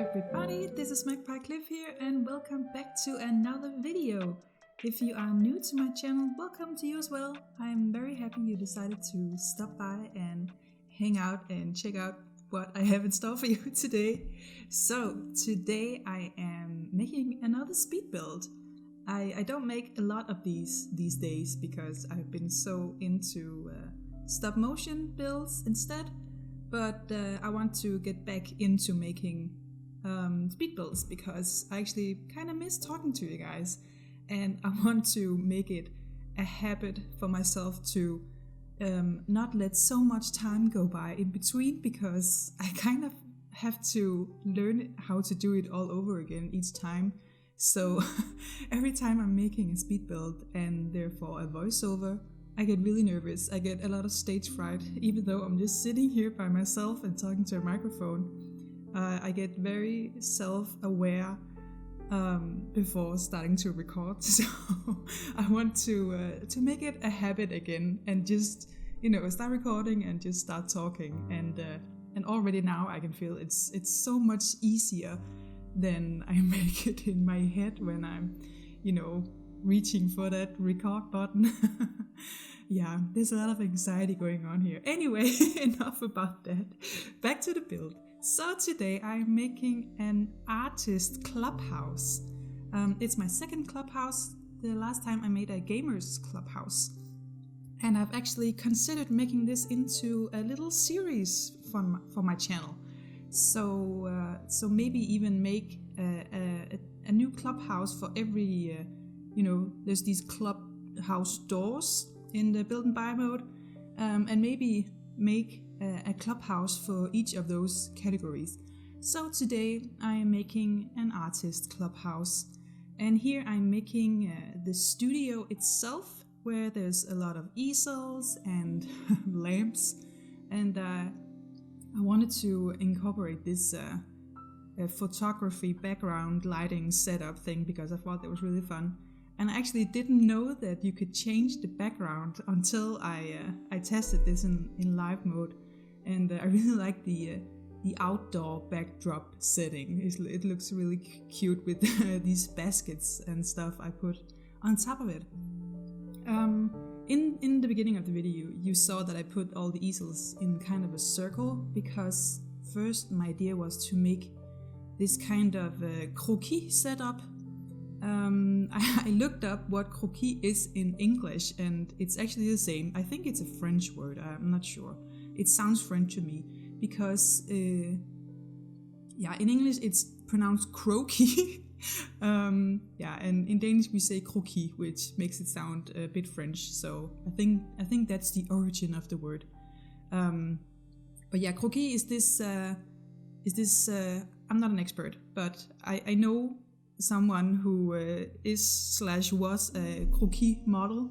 everybody, this is MagpieCliff here and welcome back to another video. If you are new to my channel, welcome to you as well. I'm very happy you decided to stop by and hang out and check out what I have in store for you today. So today I am making another speed build. I don't make a lot of these days because I've been so into stop motion builds instead, but I want to get back into making speed builds because I actually kind of miss talking to you guys, and I want to make it a habit for myself to not let so much time go by in between, because I kind of have to learn how to do it all over again each time. So every time I'm making a speed build and therefore a voiceover, I get really nervous. I get a lot of stage fright, even though I'm just sitting here by myself and talking to a microphone. I get very self-aware before starting to record, so I want to make it a habit again and just start recording and just start talking. And already now I can feel it's so much easier than I make it in my head when I'm reaching for that record button. Yeah, there's a lot of anxiety going on here. Anyway, enough about that. Back to the build. So today I'm making an artist clubhouse. It's my second clubhouse. The last time I made a gamer's clubhouse. And I've actually considered making this into a little series for my channel. So maybe even make a new clubhouse for every, there's these clubhouse doors in the build and buy mode, and maybe make a clubhouse for each of those categories. So today I am making an artist clubhouse, and here I'm making the studio itself, where there's a lot of easels and lamps, and I wanted to incorporate this photography background lighting setup thing because I thought that was really fun. And I actually didn't know that you could change the background until I tested this in live mode. And I really like the outdoor backdrop setting. It looks really cute with these baskets and stuff I put on top of it. In the beginning of the video, you saw that I put all the easels in kind of a circle, because first my idea was to make this kind of croquis setup. I looked up what croquis is in English, and it's actually the same. I think it's a French word, I'm not sure. It sounds French to me, because in English it's pronounced croquis. And in Danish we say croquis, which makes it sound a bit French. So I think that's the origin of the word. But yeah, croquis is this. I'm not an expert, but I know someone who was a croquis model,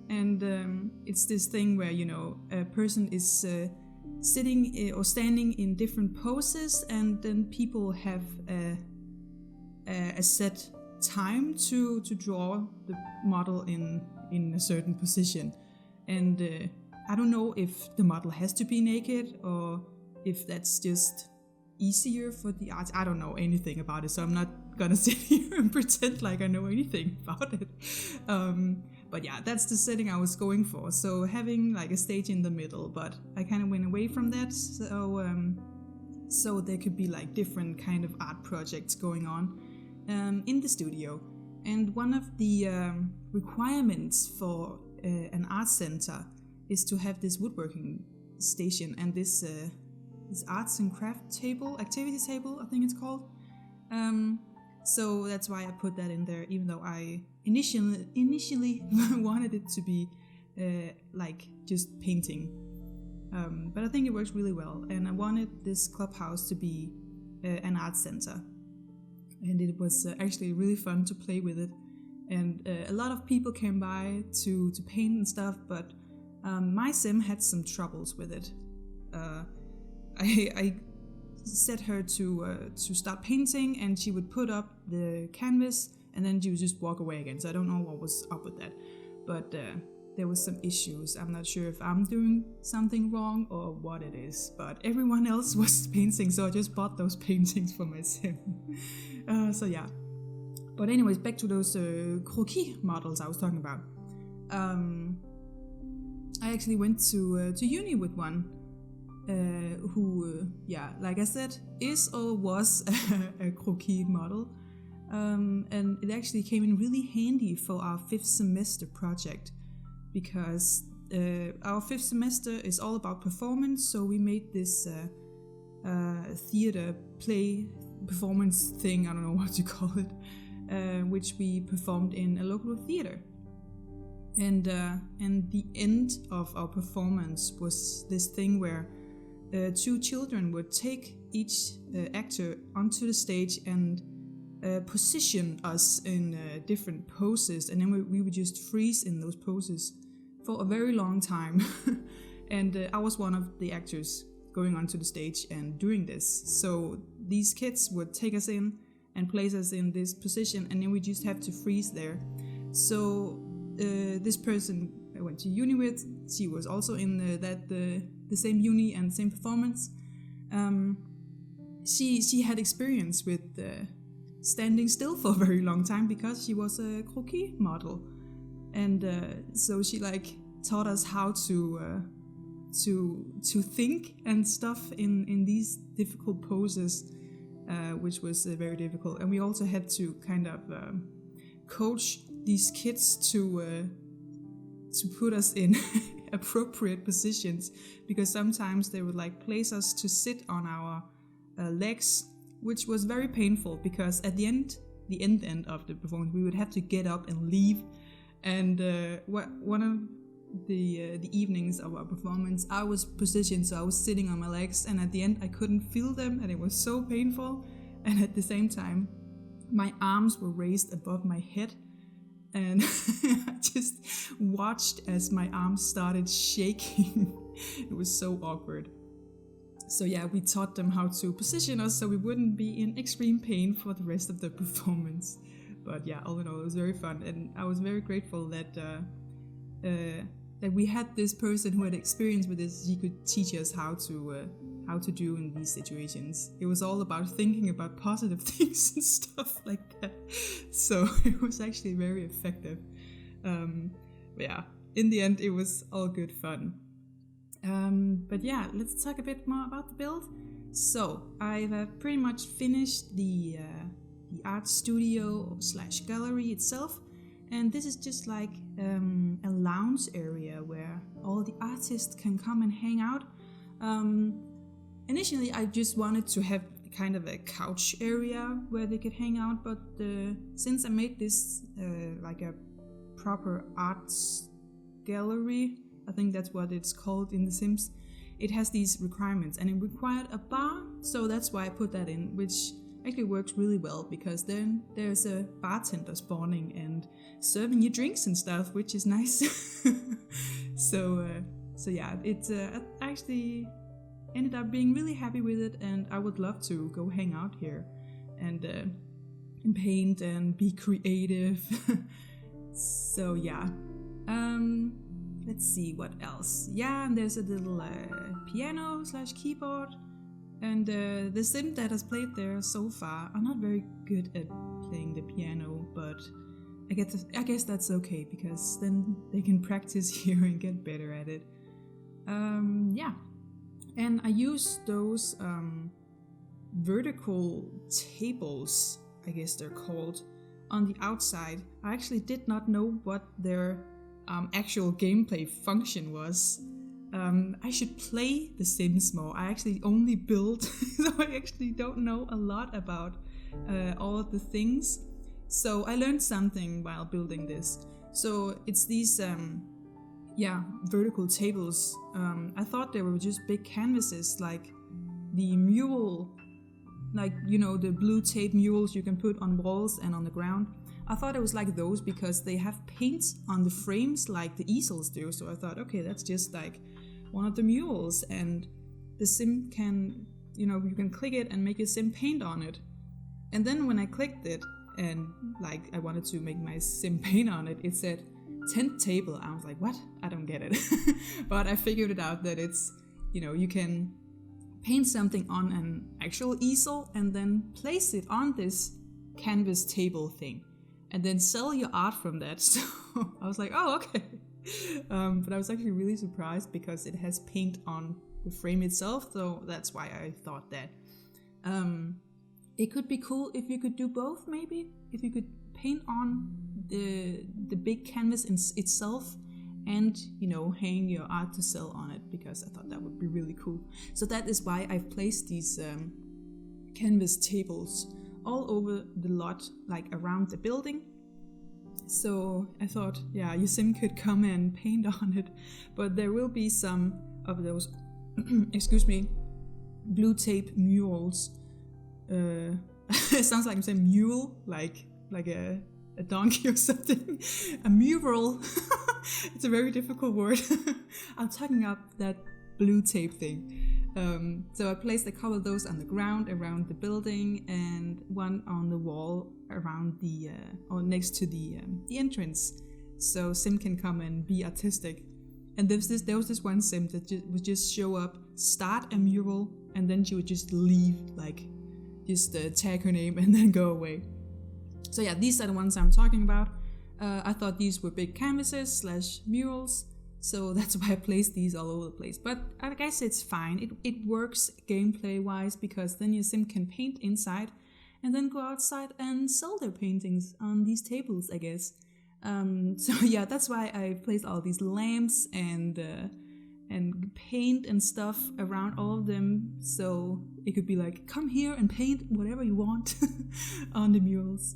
and it's this thing where a person is sitting or standing in different poses, and then people have a set time to draw the model in a certain position. And I don't know if the model has to be naked or if that's just easier for the art. I don't know anything about it, so I'm not gonna sit here and pretend like I know anything about it. But yeah, that's the setting I was going for. So having like a stage in the middle, but I kind of went away from that. So there could be like different kind of art projects going on in the studio. And one of the requirements for an art center is to have this woodworking station and this arts and craft table, activity table, I think it's called. So that's why I put that in there, even though I initially wanted it to be like just painting. But I think it works really well, and I wanted this clubhouse to be an art center. And it was actually really fun to play with it. And a lot of people came by to paint and stuff, but my sim had some troubles with it. I set her to start painting, and she would put up the canvas and then she would just walk away again. So I don't know what was up with that. But there was some issues. I'm not sure if I'm doing something wrong or what it is, but everyone else was painting, so I just bought those paintings for myself. So yeah. But anyways, back to those croquis models I was talking about. I actually went to uni with one who, like I said, is or was a croquis model. And it actually came in really handy for our 5th semester project, because our 5th semester is all about performance, so we made this theater play performance thing, I don't know what to call it, which we performed in a local theater. And the end of our performance was this thing where 2 children would take each actor onto the stage and position us in different poses, and then we would just freeze in those poses for a very long time. And I was one of the actors going onto the stage and doing this. So these kids would take us in and place us in this position, and then we just have to freeze there. So this person I went to uni with, she was also in the same uni and same performance. She had experience with standing still for a very long time because she was a croquis model, and so she like taught us how to think and stuff in these difficult poses, which was very difficult. And we also had to kind of coach these kids to put us in appropriate positions, because sometimes they would like place us to sit on our legs, which was very painful, because at the end of the performance we would have to get up and leave. And one of the evenings of our performance, I was positioned, so I was sitting on my legs, and at the end I couldn't feel them, and it was so painful. And at the same time my arms were raised above my head, and I just watched as my arms started shaking. It was so awkward. So yeah, we taught them how to position us so we wouldn't be in extreme pain for the rest of the performance. But yeah, all in all, it was very fun, and I was very grateful that we had this person who had experience with this. He could teach us how to do in these situations. It was all about thinking about positive things and stuff like that. So it was actually very effective. But yeah, in the end, it was all good fun. But yeah, let's talk a bit more about the build. So I've pretty much finished the art studio / gallery itself, and this is just like a lounge area where all the artists can come and hang out. Initially I just wanted to have kind of a couch area where they could hang out, but since I made this like a proper arts gallery, I think that's what it's called in The Sims, it has these requirements, and it required a bar, so that's why I put that in, which actually works really well, because then there's a bartender spawning and serving you drinks and stuff, which is nice. So yeah, it's I actually ended up being really happy with it, and I would love to go hang out here and paint and be creative. So yeah. Let's see what else. Yeah, and there's a little piano / keyboard, and the sim that has played there so far are not very good at playing the piano, but I guess that's okay, because then they can practice here and get better at it. Yeah, and I use those vertical tables, I guess they're called, on the outside. I actually did not know what their actual gameplay function was. I should play The Sims more. I actually only build, so I actually don't know a lot about all of the things. So I learned something while building this. So it's these vertical tables. I thought they were just big canvases, like the mule, like, you know, the blue tape mules you can put on walls and on the ground. I thought it was like those because they have paint on the frames like the easels do. So I thought, okay, that's just like one of the mules, and the sim can, you know, you can click it and make a sim paint on it. And then when I clicked it and like I wanted to make my sim paint on it, it said tent table. I was like, what? I don't get it. But I figured it out that it's, you can paint something on an actual easel and then place it on this canvas table thing and then sell your art from that. So I was like, oh, okay. But I was actually really surprised because it has paint on the frame itself, so that's why I thought that it could be cool if you could do both, maybe if you could paint on the big canvas itself and hang your art to sell on it, because I thought that would be really cool. So that is why I've placed these canvas tables all over the lot, like around the building. So I thought, yeah, your sim could come and paint on it, but there will be some of those excuse me, blue tape murals. It sounds like I'm saying mule, like a donkey or something. A mural. It's a very difficult word. I'm talking up that blue tape thing. So I placed a couple of those on the ground around the building and one on the wall around or next to the entrance, so Sim can come and be artistic. And there was this one sim that would just show up, start a mural, and then she would just leave, like just tag her name and then go away. So yeah, these are the ones I'm talking about. I thought these were big canvases / murals, so that's why I placed these all over the place. But I guess it's fine. It works gameplay wise, because then your sim can paint inside and then go outside and sell their paintings on these tables, I guess. So yeah, that's why I placed all these lamps and paint and stuff around all of them, so it could be like, come here and paint whatever you want on the murals.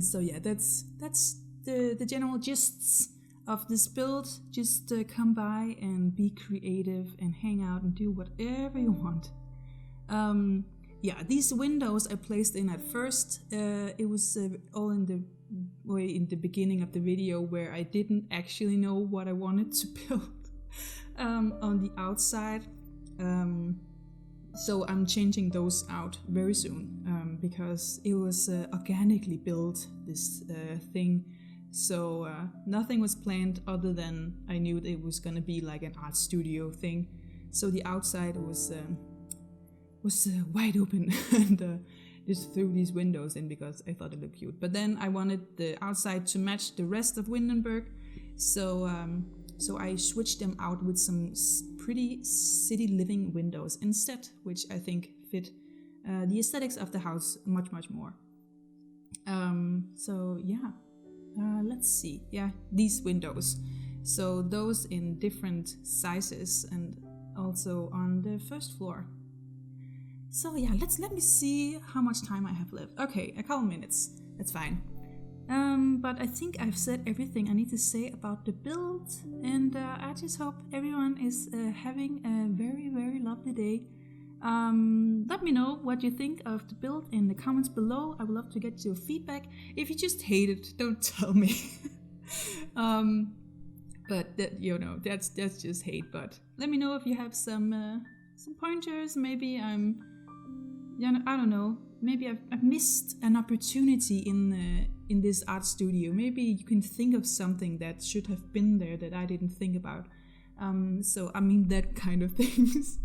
So yeah, that's the general gists of this build. Just come by and be creative and hang out and do whatever you want. Yeah, these windows I placed in at first. It was all in the beginning of the video, where I didn't actually know what I wanted to build on the outside. So I'm changing those out very soon, because it was organically built, this thing. So nothing was planned other than I knew that it was gonna be like an art studio thing. So the outside was wide open and just threw these windows in because I thought it looked cute. But then I wanted the outside to match the rest of Windenburg, so I switched them out with some pretty city living windows instead, which I think fit the aesthetics of the house much more. So yeah, let's see. Yeah, these windows. So those in different sizes and also on the first floor. So yeah, let me see how much time I have left. Okay, a couple minutes. That's fine. But I think I've said everything I need to say about the build, and I just hope everyone is having a very, very lovely day. Let me know what you think of the build in the comments below. I would love to get your feedback. If you just hate it, don't tell me. But that's just hate. But let me know if you have some pointers. Maybe I don't know. Maybe I've missed an opportunity in this art studio. Maybe you can think of something that should have been there that I didn't think about. So I mean that kind of things.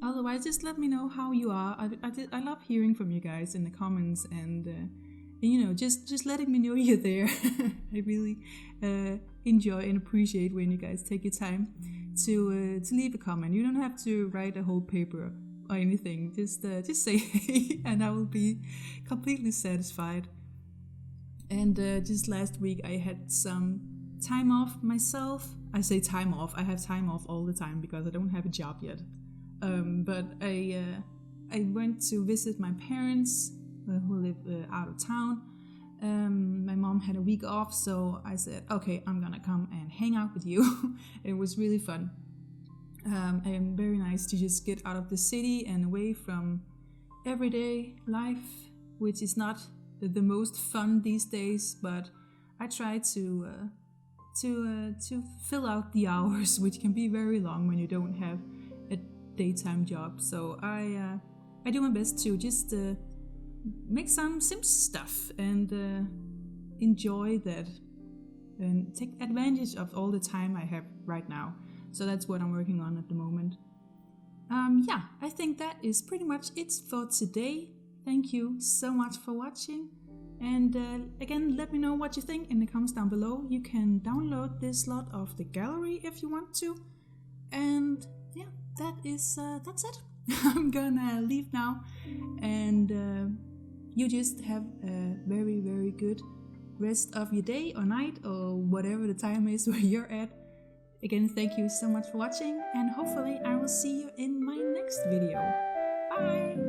Otherwise, just let me know how you are. I love hearing from you guys in the comments, and just letting me know you're there. I really enjoy and appreciate when you guys take your time to leave a comment. You don't have to write a whole paper or anything. Just say hey, and I will be completely satisfied. And just last week I had some time off myself. I say time off. I have time off all the time because I don't have a job yet. But I went to visit my parents who live out of town. My mom had a week off, so I said, okay, I'm gonna come and hang out with you. It was really fun. And very nice to just get out of the city and away from everyday life, which is not the most fun these days, but I try to fill out the hours, which can be very long when you don't have a daytime job. So I do my best to just make some Sims stuff and enjoy that and take advantage of all the time I have right now. So that's what I'm working on at the moment. Yeah, I think that is pretty much it for today. Thank you so much for watching. And again, let me know what you think in the comments down below. You can download this slot of the gallery if you want to. And yeah, that's it. I'm gonna leave now. And you just have a very, very good rest of your day or night or whatever the time is where you're at. Again, thank you so much for watching, and hopefully I will see you in my next video. Bye!